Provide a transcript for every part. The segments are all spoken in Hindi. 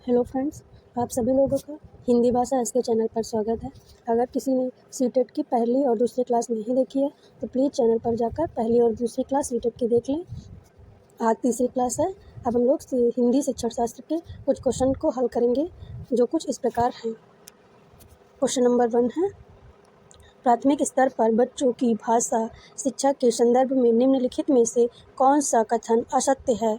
हेलो फ्रेंड्स, आप सभी लोगों का हिंदी भाषा एसके चैनल पर स्वागत है। अगर किसी ने सीटेट की पहली और दूसरी क्लास नहीं देखी है तो प्लीज़ चैनल पर जाकर पहली और दूसरी क्लास सीटेट की देख लें। आज तीसरी क्लास है। अब हम लोग हिंदी शिक्षण शास्त्र के कुछ क्वेश्चन को हल करेंगे, जो कुछ इस प्रकार हैं। क्वेश्चन नंबर 1 है, प्राथमिक स्तर पर बच्चों की भाषा शिक्षा के संदर्भ में निम्नलिखित में से कौन सा कथन असत्य है?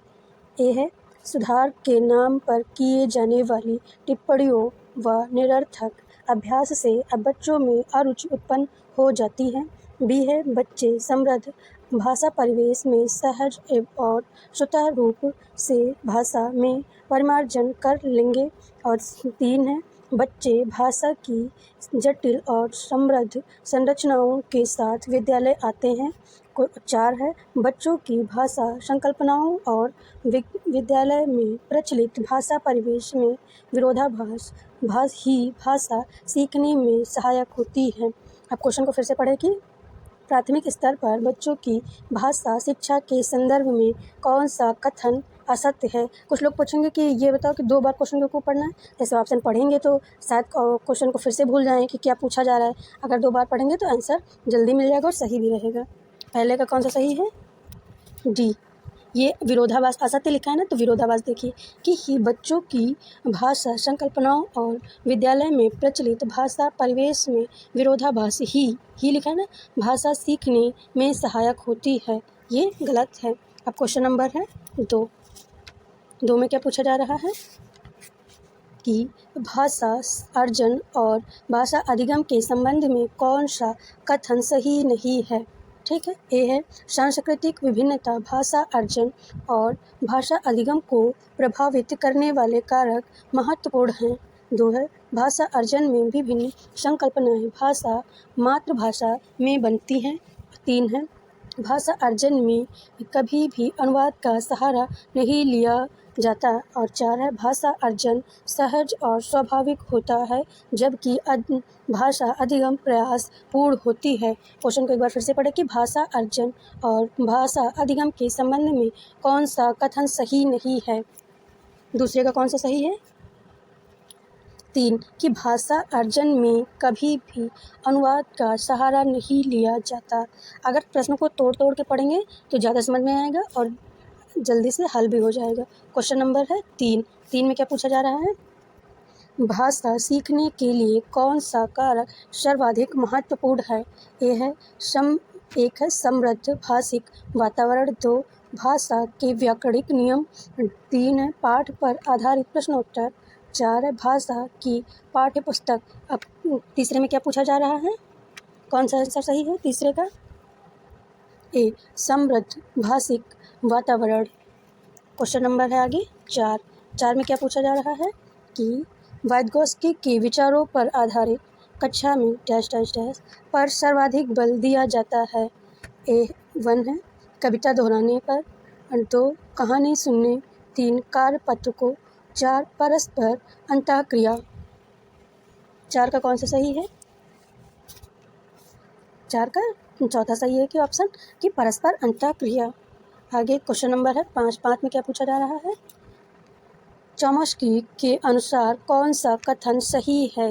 ए है, सुधार के नाम पर किए जाने वाली टिप्पणियों व निरर्थक अभ्यास से अब बच्चों में अरुचि उत्पन्न हो जाती है। बी है, बच्चे समृद्ध भाषा परिवेश में सहज और स्वतः रूप से भाषा में परिमार्जन कर लेंगे। और 3 है, बच्चे भाषा की जटिल और समृद्ध संरचनाओं के साथ विद्यालय आते हैं। 4 है, बच्चों की भाषा संकल्पनाओं और विद्यालय में प्रचलित भाषा परिवेश में विरोधाभास ही भाषा सीखने में सहायक होती है। अब क्वेश्चन को फिर से पढ़ें कि प्राथमिक स्तर पर बच्चों की भाषा शिक्षा के संदर्भ में कौन सा कथन असत्य है। कुछ लोग पूछेंगे कि ये बताओ कि 2 बार क्वेश्चन को क्यों पढ़ना है। जैसे ऑप्शन पढ़ेंगे तो शायद क्वेश्चन को फिर से भूल जाएं कि क्या पूछा जा रहा है। अगर 2 बार पढ़ेंगे तो आंसर जल्दी मिल जाएगा और सही भी रहेगा। पहले का कौन सा सही है? डी। ये विरोधाभास असत्य लिखा है ना, तो विरोधाभास देखिए कि ही बच्चों की भाषा संकल्पनाओं और विद्यालय में प्रचलित भाषा परिवेश में विरोधाभास ही लिखा है ना, भाषा सीखने में सहायक होती है। ये गलत है। अब क्वेश्चन नंबर है 2 में क्या पूछा जा रहा है कि भाषा अर्जन और भाषा अधिगम के संबंध में कौन सा कथन सही नहीं है। ठीक है। ए है, सांस्कृतिक विभिन्नता भाषा अर्जन और भाषा अधिगम को प्रभावित करने वाले कारक महत्वपूर्ण हैं। 2 है, भाषा अर्जन में विभिन्न संकल्पनाएं भाषा मातृभाषा में बनती हैं। 3 है, भाषा अर्जन में कभी भी अनुवाद का सहारा नहीं लिया जाता। और 4 है, भाषा अर्जन सहज और स्वाभाविक होता है जबकि भाषा अधिगम प्रयास पूर्ण होती है। क्वेश्चन को एक बार फिर से पढ़ें कि भाषा अर्जन और भाषा अधिगम के संबंध में कौन सा कथन सही नहीं है। दूसरे का कौन सा सही है? 3 कि भाषा अर्जन में कभी भी अनुवाद का सहारा नहीं लिया जाता। अगर प्रश्न को तोड़ के पढ़ेंगे तो ज़्यादा समझ में आएगा और जल्दी से हल भी हो जाएगा। क्वेश्चन नंबर है 3 में क्या पूछा जा रहा है? भाषा सीखने के लिए कौन सा कारक सर्वाधिक महत्वपूर्ण है। एक है समृद्ध भाषिक वातावरण। 2 भाषा के व्याकरणिक नियम। 3 है, पाठ पर आधारित प्रश्नोत्तर। 4 है, भाषा की पाठ्य पुस्तक। अब तीसरे में क्या पूछा जा रहा है? कौन सा आंसर सही है तीसरे का? ए, समृद्ध भाषिक वातावरण। क्वेश्चन नंबर है आगे 4 में क्या पूछा जा रहा है कि वाइगोत्स्की के विचारों पर आधारित कक्षा में डैश डैश डैश पर सर्वाधिक बल दिया जाता है। ए 1 है, कविता दोहराने पर। 2 कहानी सुनने। 3 कार्यपत्र को। 4 परस्पर अंतःक्रिया। 4 का कौन सा सही है? 4 का चौथा सही है कि ऑप्शन कि परस्पर अंतःक्रिया। आगे क्वेश्चन नंबर है 5 में क्या पूछा जा रहा है? चॉम्स्की के अनुसार कौन सा कथन सही है।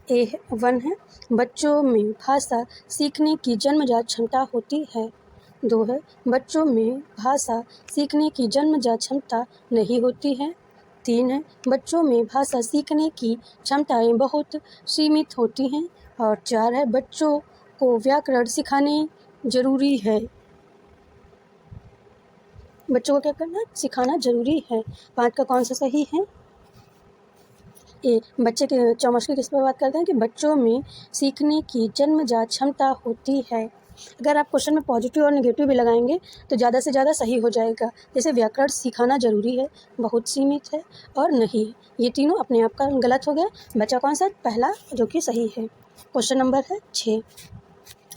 ए 1 है, बच्चों में भाषा सीखने की जन्मजात क्षमता होती है। 2 है, बच्चों में भाषा सीखने की जन्मजात क्षमता नहीं होती है। 3 है, बच्चों में भाषा सीखने की क्षमताएं बहुत सीमित होती हैं। और 4 है, बच्चों को व्याकरण सिखाने जरूरी है। बच्चों को क्या करना? सिखाना जरूरी है। 5 का कौन सा सही है? ए, बच्चे के चॉम्स्की किस पर बात करते हैं कि बच्चों में सीखने की जन्मजात क्षमता होती है। अगर आप क्वेश्चन में पॉजिटिव और नेगेटिव भी लगाएंगे तो ज़्यादा से ज़्यादा सही हो जाएगा। जैसे व्याकरण सिखाना जरूरी है, बहुत सीमित है और नहीं, ये तीनों अपने आप का गलत हो गया। बचा कौन सा? पहला, जो कि सही है। क्वेश्चन नंबर है 6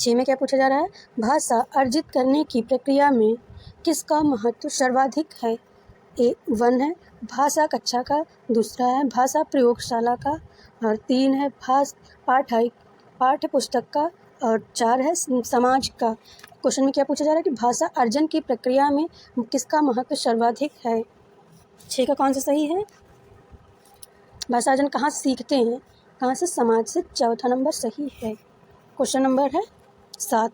में क्या पूछा जा रहा है? भाषा अर्जित करने की प्रक्रिया में किसका महत्व सर्वाधिक है। ए 1 है, भाषा कक्षा का। दूसरा है भाषा प्रयोगशाला का। और 3 है पाठ्य पुस्तक का। और 4 है समाज का। क्वेश्चन में क्या पूछा जा रहा है कि भाषा अर्जन की प्रक्रिया में किसका महत्व सर्वाधिक है। 6 का कौन सा सही है? भाषा अर्जन कहाँ सीखते हैं? कहाँ से? समाज से। चौथा नंबर सही है। क्वेश्चन नंबर है 7।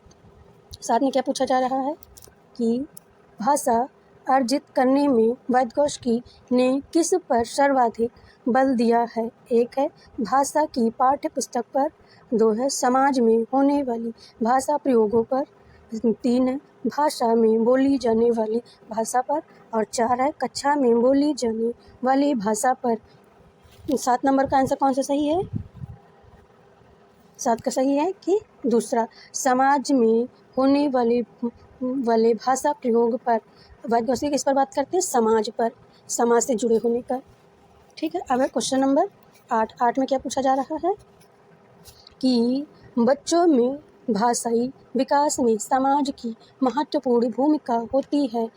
7 में क्या पूछा जा रहा है कि भाषा अर्जित करने में वाइगोत्स्की ने किस पर सर्वाधिक बल दिया है? 1 है भाषा की पाठ्य पुस्तक पर, 2 है समाज में होने वाली भाषा प्रयोगों पर, 3 है भाषा में बोली जाने वाली भाषा पर, और 4 है कक्षा में बोली जाने वाली भाषा पर। 7 नंबर का आंसर कौन सा सही है? 7 का सही है कि दूसरा, समाज में होने वाले भाषा प्रयोग पर। वाइगोत्स्की किस पर बात करते हैं? समाज पर, समाज से जुड़े होने का। ठीक है। अब है क्वेश्चन नंबर 8। 8 में क्या पूछा जा रहा है कि बच्चों में भाषाई विकास में समाज की महत्वपूर्ण भूमिका होती है।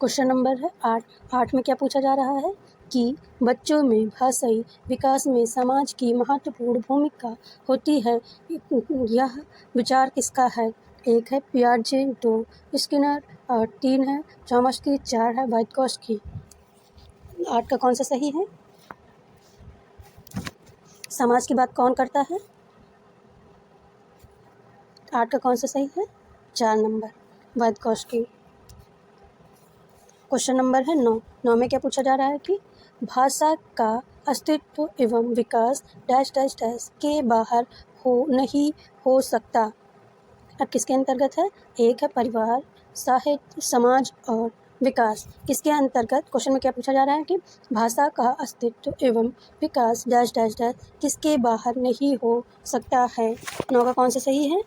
क्वेश्चन नंबर है 8। 8 में क्या पूछा जा रहा है कि बच्चों में भाषाई विकास में समाज की महत्वपूर्ण भूमिका होती है। यह विचार किसका है? 1 है पियाजे, 2 स्किनर, और 3 है चॉम्स्की, 4 है वाइगोत्स्की। 8 का कौन सा सही है? समाज की बात कौन करता है? 8 का कौन सा सही है? 4 नंबर वाइगोत्स्की। क्वेश्चन नंबर है 9। 9 में क्या पूछा जा रहा है कि भाषा का अस्तित्व एवं विकास डैश डैश डैश के बाहर नहीं हो सकता। अब किसके अंतर्गत है? 1 है परिवार, साहित्य, समाज और विकास। किसके अंतर्गत? क्वेश्चन में क्या पूछा जा रहा है कि भाषा का अस्तित्व एवं विकास डैश डैश डैश किसके बाहर नहीं हो सकता है। 9 का कौन सा सही है?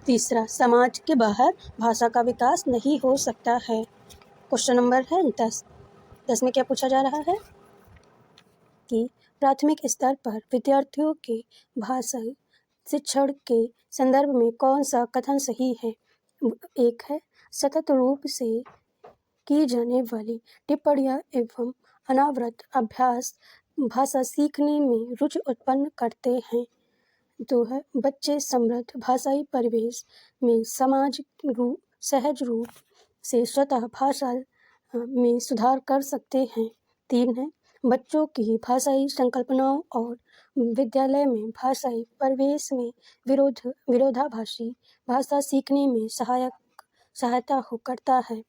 तीसरा, समाज के बाहर भाषा का विकास नहीं हो सकता है। क्वेश्चन नंबर है 10। 10 में क्या पूछा जा रहा है कि प्राथमिक स्तर पर विद्यार्थियों के भाषाई शिक्षण के संदर्भ में कौन सा कथन सही है? 1 है सतत रूप से की जाने वाली टिप्पणियाँ एवं अनावृत अभ्यास भाषा सीखने में रुचि उत्पन्न करते हैं। 2 है बच्चे समृद्ध भाषाई परिवेश में सहज रूप से स्वतः भाषा में सुधार कर सकते हैं। 3 है बच्चों की भाषाई संकल्पनाओं और विद्यालय में भाषाई परिवेश में विरोधाभासी भाषा सीखने में सहायता करता है।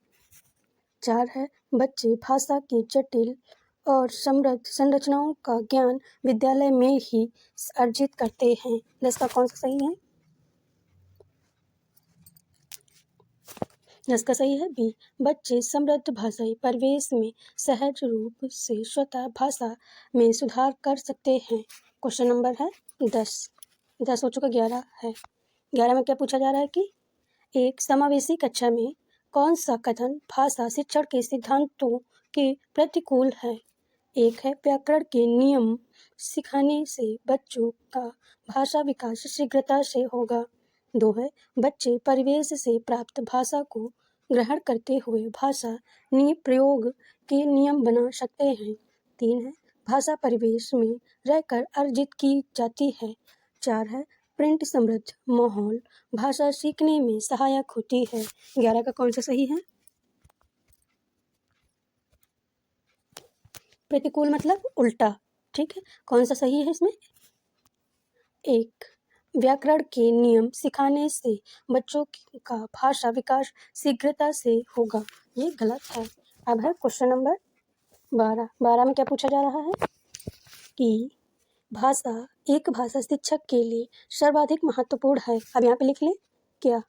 4 है बच्चे भाषा की जटिल और समृद्ध संरचनाओं का ज्ञान विद्यालय में ही अर्जित करते हैं। 10 का कौन सा सही है? 10 का सही है बी। बच्चे समृद्ध भाषाई परिवेश में सहज रूप से स्वतः भाषा में सुधार कर सकते हैं। क्वेश्चन नंबर है 10। 10 हो चुका, 11 है। 11 में क्या पूछा जा रहा है कि एक समावेशी कक्षा में कौन सा कथन भाषा शिक्षण के सिद्धांतों के प्रतिकूल है? 1 है व्याकरण के नियम सिखाने से बच्चों का भाषा विकास शीघ्रता से होगा। 2 है बच्चे परिवेश से प्राप्त भाषा को ग्रहण करते हुए भाषा प्रयोग के नियम बना सकते हैं। 3 है भाषा परिवेश में रहकर अर्जित की जाती है। 4 है प्रिंट समृद्ध माहौल भाषा सीखने में सहायक होती है। 11 का कौन सा सही है? प्रतिकूल मतलब उल्टा। ठीक है, कौन सा सही है इसमें? 1 व्याकरण के नियम सिखाने से बच्चों का भाषा विकास शीघ्रता से होगा, ये गलत है। अब है क्वेश्चन नंबर 12। 12 में क्या पूछा जा रहा है कि एक भाषा शिक्षक के लिए सर्वाधिक महत्वपूर्ण है। अब यहाँ पे लिख लें क्या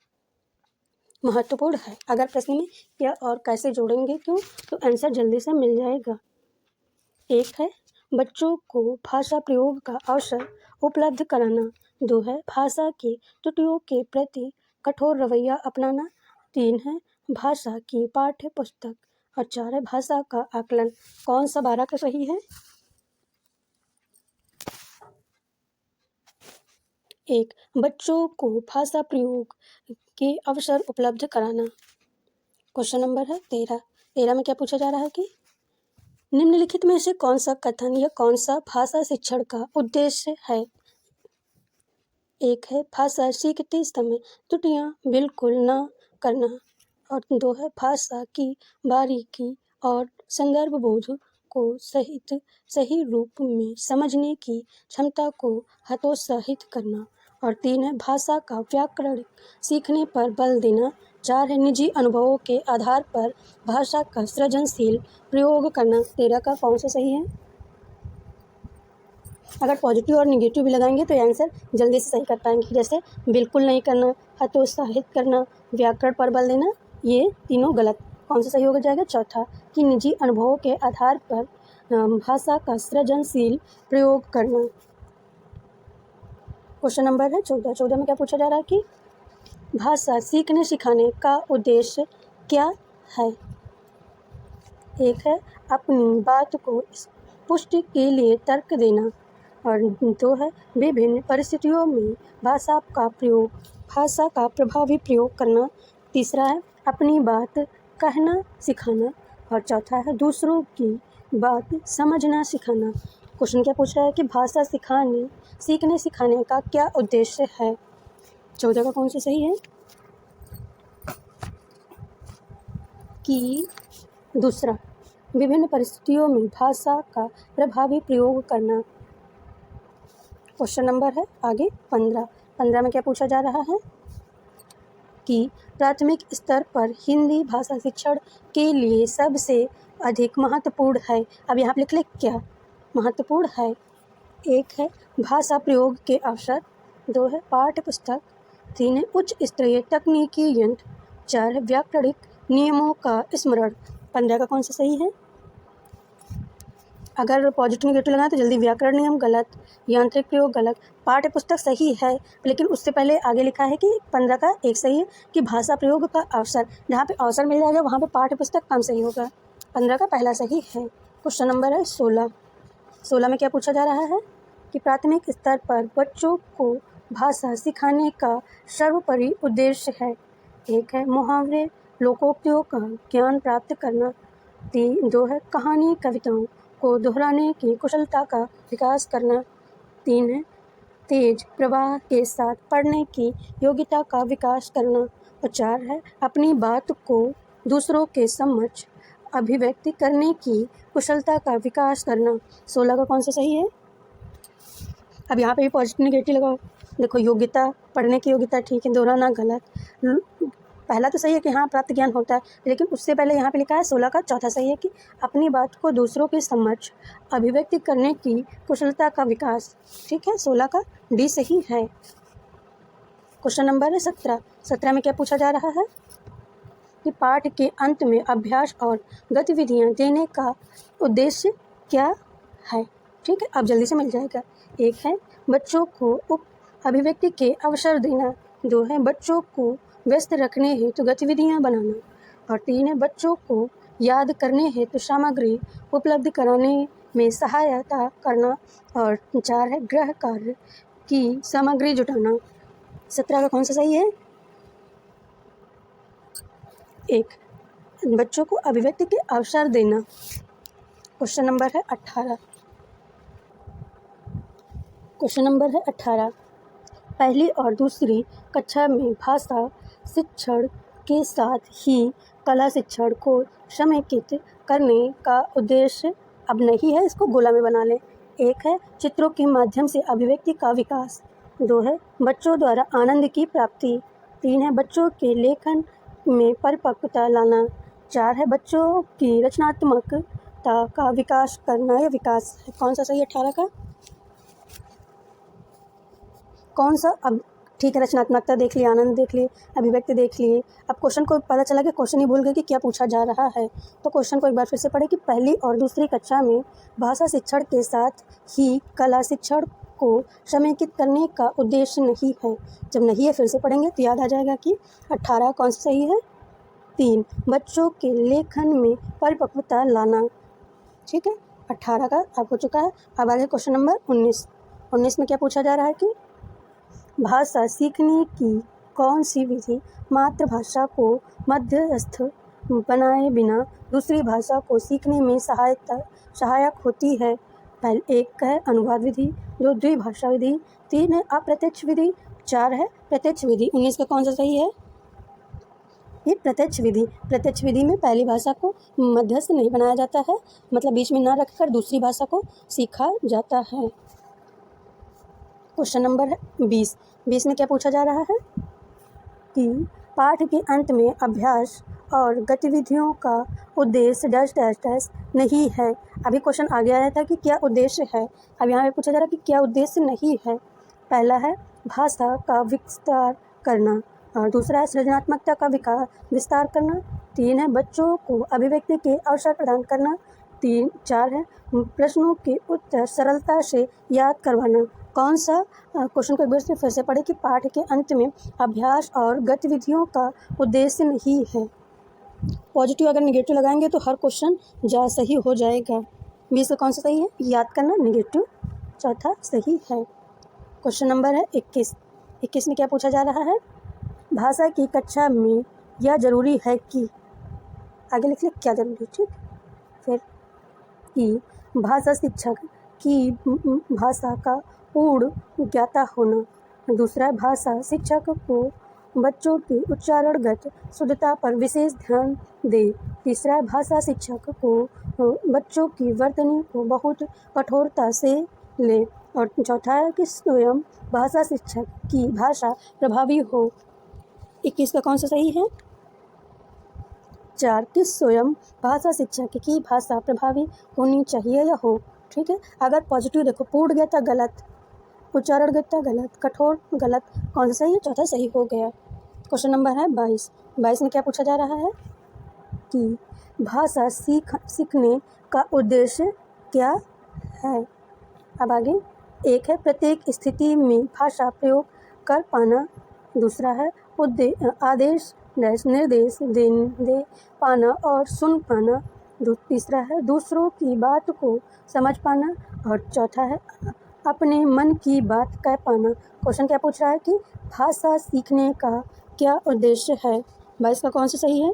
महत्वपूर्ण है। अगर प्रश्न में क्या और कैसे जोड़ेंगे क्यों, तो आंसर जल्दी से मिल जाएगा। 1 है बच्चों को भाषा प्रयोग का अवसर उपलब्ध कराना। 2 है भाषा की त्रुटियों के प्रति कठोर रवैया अपनाना। 3 है भाषा की पाठ्य पुस्तक, और 4 है भाषा का आकलन। कौन सा 12 का सही है? 1 बच्चों को भाषा प्रयोग के अवसर उपलब्ध कराना। क्वेश्चन नंबर है 13। 13 में क्या पूछा जा रहा है कि निम्नलिखित में से कौन सा कथन या कौन सा भाषा शिक्षण का उद्देश्य है? एक है भाषा सीखते समय त्रुटियाँ बिल्कुल ना करना, और 2 है भाषा की बारीकी और संदर्भ बोध को सही रूप में समझने की क्षमता को हतोत्साहित करना, और 3 है भाषा का व्याकरण सीखने पर बल देना। 4 है निजी अनुभवों के आधार पर भाषा का सृजनशील प्रयोग करना। 13 का कौन सा सही है? अगर पॉजिटिव और निगेटिव भी लगाएंगे तो ये आंसर जल्दी से सही कर पाएंगे। जैसे बिल्कुल नहीं करना, हतोत्साहित करना, व्याकरण पर बल देना, ये तीनों गलत। कौन सा सही हो जाएगा? चौथा, कि निजी अनुभवों के आधार पर भाषा का सृजनशील प्रयोग करना। क्वेश्चन नंबर है 14 में क्या पूछा जा रहा है कि भाषा सीखने सिखाने का उद्देश्य क्या है? एक है अपनी बात को पुष्टि के लिए तर्क देना, और 2 है विभिन्न परिस्थितियों में भाषा का प्रभावी प्रयोग करना। तीसरा है अपनी बात कहना सिखाना, और चौथा है दूसरों की बात समझना सिखाना। क्वेश्चन क्या पूछ रहा है कि भाषा सीखने सिखाने का क्या उद्देश्य है? 14 का कौन सा सही है? कि दूसरा, विभिन्न परिस्थितियों में भाषा का प्रभावी प्रयोग करना। क्वेश्चन नंबर है आगे 15 में क्या पूछा जा रहा है कि प्राथमिक स्तर पर हिंदी भाषा शिक्षण के लिए सबसे अधिक महत्वपूर्ण है। अब यहाँ पे लिख ले क्या महत्वपूर्ण है। 1 है भाषा प्रयोग के अवसर, 2 है पाठ्य पुस्तक, 3 है उच्च स्तरीय तकनीकी यंत्र, 4 है व्याकरणिक नियमों का स्मरण। 15 का कौन सा सही है? अगर पॉजिटिव नेगेटिव लगाएं तो जल्दी, व्याकरण नियम गलत, यांत्रिक प्रयोग गलत, पाठ्य पुस्तक सही है, लेकिन उससे पहले आगे लिखा है कि 15 का एक सही है कि भाषा प्रयोग का अवसर, जहाँ पे अवसर मिल जाएगा वहाँ पे पाठ्य पुस्तक कम सही होगा। 15 का पहला सही है। क्वेश्चन नंबर है 16 में क्या पूछा जा रहा है कि प्राथमिक स्तर पर बच्चों को भाषा सिखाने का सर्वोपरि उद्देश्य है। 1 है मुहावरे लोकोक्तियों का ज्ञान प्राप्त करना, 2 है कहानी कविताओं को दोहराने की कुशलता का विकास करना, 3 है तेज प्रवाह के साथ पढ़ने की योग्यता का विकास करना, और 4 है अपनी बात को दूसरों के समक्ष अभिव्यक्ति करने की कुशलता का विकास करना। 16 का कौन सा सही है? अब यहाँ पे भी पॉजिटिव नेगेटिव लगाओ। देखो, योग्यता, पढ़ने की योग्यता ठीक है, दोहराना गलत। पहला तो सही है कि हाँ प्राप्त ज्ञान होता है, लेकिन उससे पहले यहाँ पे लिखा है 16 का चौथा सही है कि अपनी बात को दूसरों के समक्ष अभिव्यक्ति करने की कुशलता का विकास। ठीक है, 16 का डी सही है। क्वेश्चन नंबर है 17 में क्या पूछा जा रहा है कि पाठ के अंत में अभ्यास और गतिविधियाँ देने का उद्देश्य क्या है? ठीक है, अब जल्दी से मिल जाएगा। 1 है बच्चों को अभिव्यक्ति के अवसर देना, 2 है बच्चों को व्यस्त रखने हेतु गतिविधियाँ बनाना, और 3 है बच्चों को याद करने हेतु सामग्री उपलब्ध कराने में सहायता करना, और 4 है गृह कार्य की सामग्री जुटाना। 17 का कौन सा सही है? 1 बच्चों को अभिव्यक्ति के अवसर देना। क्वेश्चन नंबर है 18। क्वेश्चन नंबर है 18, पहली और दूसरी कक्षा में भाषा शिक्षण के साथ ही कला शिक्षण को समेकित करने का उद्देश्य अब नहीं है, इसको गोला में बना लें। 1 है चित्रों के माध्यम से अभिव्यक्ति का विकास, 2 है बच्चों द्वारा आनंद की प्राप्ति, 3 है बच्चों के लेखन में परिपक्वता लाना, 4 है बच्चों की रचनात्मकता का विकास करना या विकास। कौन सा सही है 18 का? कौन सा? अब ठीक है, रचनात्मकता देख लिए, आनंद देख लिए, अभिव्यक्ति देख लिए। अब क्वेश्चन को पता चला कि क्वेश्चन ही भूल गए कि क्या पूछा जा रहा है, तो क्वेश्चन को एक बार फिर से पढ़े कि पहली और दूसरी कक्षा में भाषा शिक्षण के साथ ही कला शिक्षण को समेकित करने का उद्देश्य नहीं है। जब नहीं है फिर से पढ़ेंगे तो याद आ जाएगा कि 18 कौन सा सही है? 3 बच्चों के लेखन में परिपक्वता लाना। ठीक है, 18 का अब हो चुका है। अब आगे क्वेश्चन नंबर 19 में क्या पूछा जा रहा है कि भाषा सीखने की कौन सी विधि मातृभाषा को मध्यस्थ बनाए बिना दूसरी भाषा को सीखने में सहायक होती है? पहले 1 है अनुवाद विधि, जो द्विभाषा विधि। 3 है अप्रत्यक्ष विधि। 4 है प्रत्यक्ष विधि। 19 का कौन सा सही है? ये प्रत्यक्ष विधि। प्रत्यक्ष विधि में पहली भाषा को मध्यस्थ नहीं बनाया जाता है, मतलब बीच में ना रखकर दूसरी भाषा को सीखा जाता है। क्वेश्चन नंबर है 20। 20 में क्या पूछा जा रहा है कि पाठ के अंत में अभ्यास और गतिविधियों का उद्देश्य डैश डैश डैश नहीं है। अभी क्वेश्चन आ गया था कि क्या उद्देश्य है, अब यहाँ पे पूछा जा रहा है कि क्या उद्देश्य नहीं है। पहला है भाषा का विस्तार करना, और दूसरा है सृजनात्मकता का विस्तार करना। 3 है बच्चों को अभिव्यक्ति के अवसर प्रदान करना। 4 है प्रश्नों के उत्तर सरलता से याद करवाना। कौन सा क्वेश्चन को एक बार से फिर से पढ़े कि पाठ के अंत में अभ्यास और गतिविधियों का उद्देश्य नहीं है। पॉजिटिव अगर निगेटिव लगाएंगे तो हर क्वेश्चन सही हो जाएगा। 20 का कौन सा सही है? याद करना, निगेटिव चौथा सही है। क्वेश्चन नंबर है 21। 21 में क्या पूछा जा रहा है? भाषा की कक्षा में यह जरूरी है कि, आगे लिख ले क्या जरूरी, ठीक। फिर कि भाषा शिक्षक की भाषा का पूर्ण ज्ञाता होना। दूसरा है भाषा शिक्षक को बच्चों की उच्चारणगत शुद्धता पर विशेष ध्यान दे। तीसरा है भाषा शिक्षक को बच्चों की वर्तनी को बहुत कठोरता से ले। और चौथा है कि स्वयं भाषा शिक्षक की भाषा प्रभावी हो। 21 का कौन सा सही है? 4 कि स्वयं भाषा शिक्षक की भाषा प्रभावी होनी चाहिए या हो, ठीक है। अगर पॉजिटिव देखो, पूर्णज्ञता गलत, उच्चारणगता गलत, कठोर गलत, कौन सा सही है? चौथा सही हो गया। क्वेश्चन नंबर है 22। 22 में क्या पूछा जा रहा है कि भाषा सीखने का उद्देश्य क्या है। अब आगे 1 है प्रत्येक स्थिति में भाषा प्रयोग कर पाना। दूसरा है आदेश निर्देश दे पाना और सुन पाना। तीसरा है दूसरों की बात को समझ पाना। और चौथा है अपने मन की बात कह पाना। क्वेश्चन क्या पूछ रहा है कि भाषा सीखने का क्या उद्देश्य है। 22 का कौन सा सही है?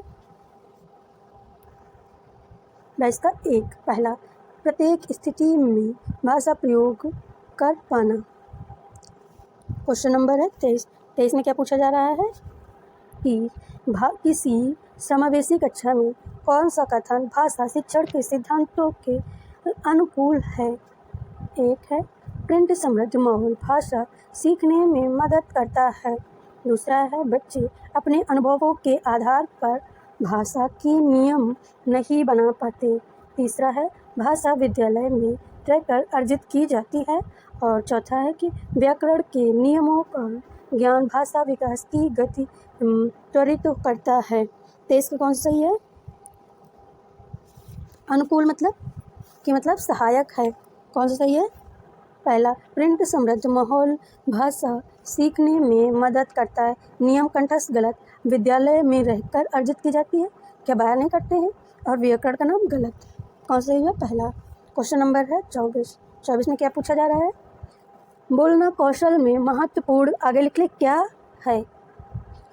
22 का 1 पहला प्रत्येक स्थिति में भाषा प्रयोग कर पाना। क्वेश्चन नंबर है 23। 23 में क्या पूछा जा रहा है कि किसी समावेशी कक्षा में कौन सा कथन भाषा शिक्षण के सिद्धांतों के अनुकूल है। 1 है प्रिंट समृद्ध माहौल भाषा सीखने में मदद करता है। दूसरा है बच्चे अपने अनुभवों के आधार पर भाषा की नियम नहीं बना पाते। तीसरा है भाषा विद्यालय में रहकर अर्जित की जाती है। और चौथा है कि व्याकरण के नियमों का ज्ञान भाषा विकास की गति त्वरित करता है। 23 का कौन सा सही है? अनुकूल मतलब सहायक है। कौन सा सही है? पहला प्रिंट समृद्ध माहौल भाषा सीखने में मदद करता है। नियम कंठस्थ गलत, विद्यालय में रहकर अर्जित की जाती है, क्या बाहर नहीं करते हैं। और व्याकरण का नाम गलत। कौन सा सही है? पहला। क्वेश्चन नंबर है 24। 24 में क्या पूछा जा रहा है? बोलना कौशल में महत्वपूर्ण, आगे लिख ले क्या है।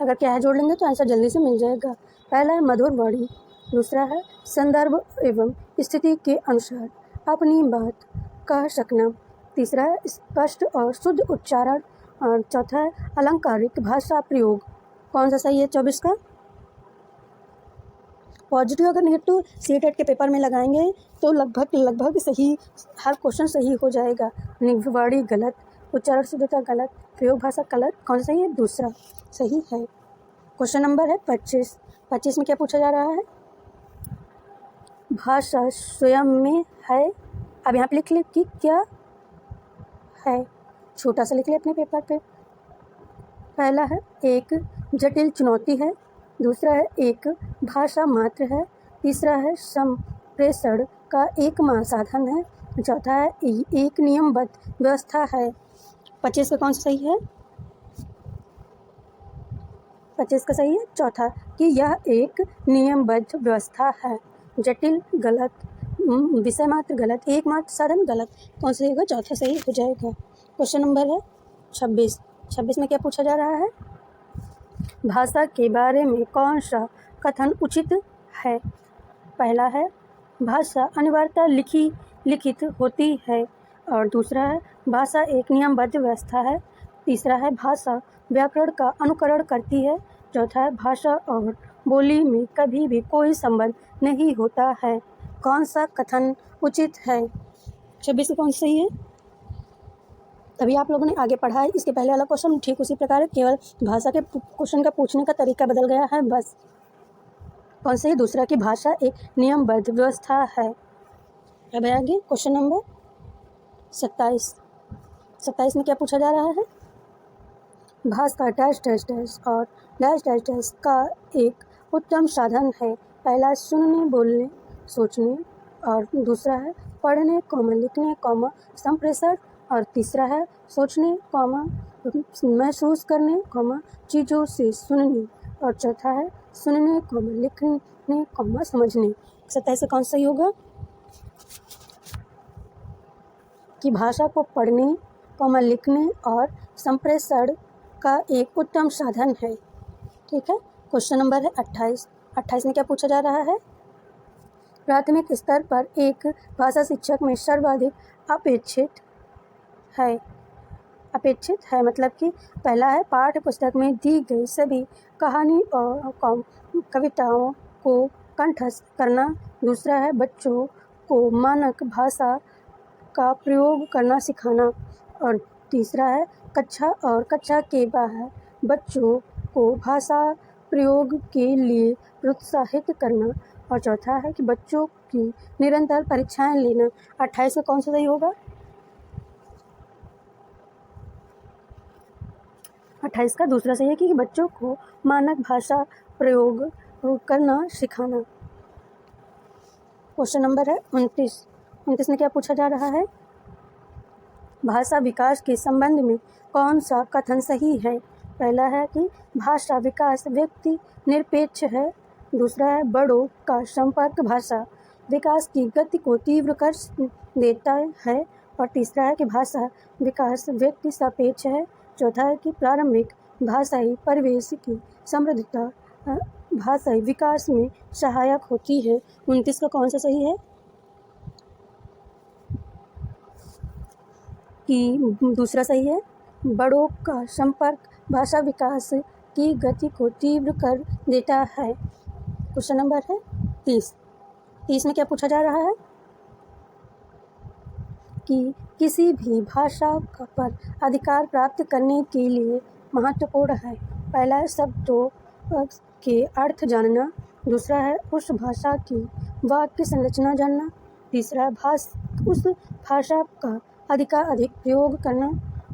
अगर क्या है जोड़ लेंगे तो आंसर जल्दी से मिल जाएगा। पहला है मधुर वाणी। दूसरा है संदर्भ एवं स्थिति के अनुसार अपनी बात कह सकना। तीसरा है स्पष्ट और शुद्ध उच्चारण। और चौथा है अलंकारिक भाषा प्रयोग। कौन सा सही है 24 का? पॉजिटिव अगर नेगेटिव सीटेट के पेपर में लगाएंगे तो लगभग सही, हर क्वेश्चन सही हो जाएगा। वाणी गलत, उच्चारण शुद्धता गलत, प्रयोग भाषा गलत, कौन सा सही है? दूसरा सही है। क्वेश्चन नंबर है 25। 25 में क्या पूछा जा रहा है? भाषा स्वयं में है। अब यहाँ पे लिख ले कि क्या है, छोटा सा लिख ले अपने पेपर पे। पहला है एक जटिल चुनौती है। दूसरा है एक भाषा मात्र है। तीसरा है संप्रेषण का एक साधन है। चौथा है एक नियमबद्ध व्यवस्था है। 25 का कौन सा सही है? 25 का सही है चौथा कि यह एक नियमबद्ध व्यवस्था है। जटिल गलत, विषय मात्र गलत, एकमात्र साधन गलत, कौन सा होगा? चौथा सही हो जाएगा। क्वेश्चन नंबर है 26। 26 में क्या पूछा जा रहा है? भाषा के बारे में कौन सा कथन उचित है। पहला है भाषा अनिवार्यतः लिखित होती है। और दूसरा है भाषा एक नियमबद्ध व्यवस्था है। तीसरा है भाषा व्याकरण का अनुकरण करती है। चौथा है भाषा और बोली में कभी भी कोई संबंध नहीं होता है। कौन सा कथन उचित है? 26 कौन सही है? तभी आप लोगों ने आगे पढ़ा है। इसके पहले वाला क्वेश्चन ठीक उसी प्रकार है, केवल भाषा के क्वेश्चन का पूछने का तरीका बदल गया है बस। कौन सही? दूसरा कि भाषा एक नियमबद्ध व्यवस्था है। अब आगे क्वेश्चन नंबर 27 में क्या पूछा जा रहा है? भाषा डैश डैश डैश और डैश डैश डैश का एक उत्तम साधन है। पहला सुनने, बोलने, सोचने, और दूसरा है पढ़ने, लिखने, संप्रेषण, और तीसरा है सोचने, महसूस करने, चीज़ों से सुनने, और चौथा है सुनने, लिखने, समझने। 27 से कौन सही होगा? कि भाषा को पढ़ने, लिखने और संप्रेषण का एक उत्तम साधन है। ठीक है। क्वेश्चन नंबर है 28 में क्या पूछा जा रहा है? प्राथमिक स्तर पर एक भाषा शिक्षक में सर्वाधिक अपेक्षित है मतलब कि पहला है पाठ्य पुस्तक में दी गई सभी कहानी और कविताओं को कंठस्थ करना। दूसरा है बच्चों को मानक भाषा का प्रयोग करना सिखाना। और तीसरा है कक्षा के बाहर बच्चों को भाषा प्रयोग के लिए प्रोत्साहित करना। और चौथा है कि बच्चों की निरंतर परीक्षाएं लेना। 28 में कौन सा सही होगा? 28 का दूसरा सही है कि बच्चों को मानक भाषा प्रयोग करना सिखाना। क्वेश्चन नंबर है 29 में क्या पूछा जा रहा है? भाषा विकास के संबंध में कौन सा कथन सही है? पहला है कि भाषा विकास व्यक्ति निरपेक्ष है। दूसरा है बड़ों का संपर्क भाषा विकास की गति को तीव्र कर देता है। और तीसरा है कि भाषा विकास व्यक्ति सापेक्ष है। चौथा है कि प्रारंभिक भाषाई परिवेश की समृद्धता भाषाई विकास में सहायक होती है। 29 का कौन सा सही है? कि दूसरा सही है, बड़ों का संपर्क भाषा विकास की गति को तीव्र कर देता है। क्वेश्चन नंबर है 30 में क्या पूछा जा रहा है? कि किसी भी भाषा पर अधिकार प्राप्त करने के लिए महत्वपूर्ण है। पहला है शब्दों के अर्थ जानना। दूसरा है उस भाषा की वाक्य संरचना जानना। तीसरा है उस भाषा का अधिक प्रयोग करना।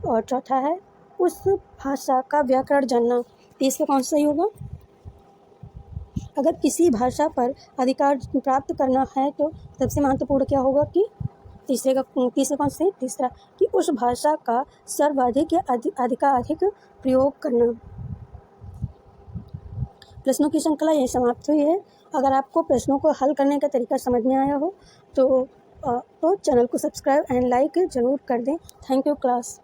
और चौथा है उस भाषा का व्याकरण जानना। तीसरा कौन सा सही होगा? अगर किसी भाषा पर अधिकार प्राप्त करना है तो सबसे महत्वपूर्ण क्या होगा? कि तीसरा कौन सा? तीसरा कि उस भाषा का सर्वाधिक या अधिक प्रयोग करना। प्रश्नों की श्रृंखला यही समाप्त हुई है। अगर आपको प्रश्नों को हल करने का तरीका समझ में आया हो तो चैनल को सब्सक्राइब एंड लाइक जरूर कर दें। Thank you class.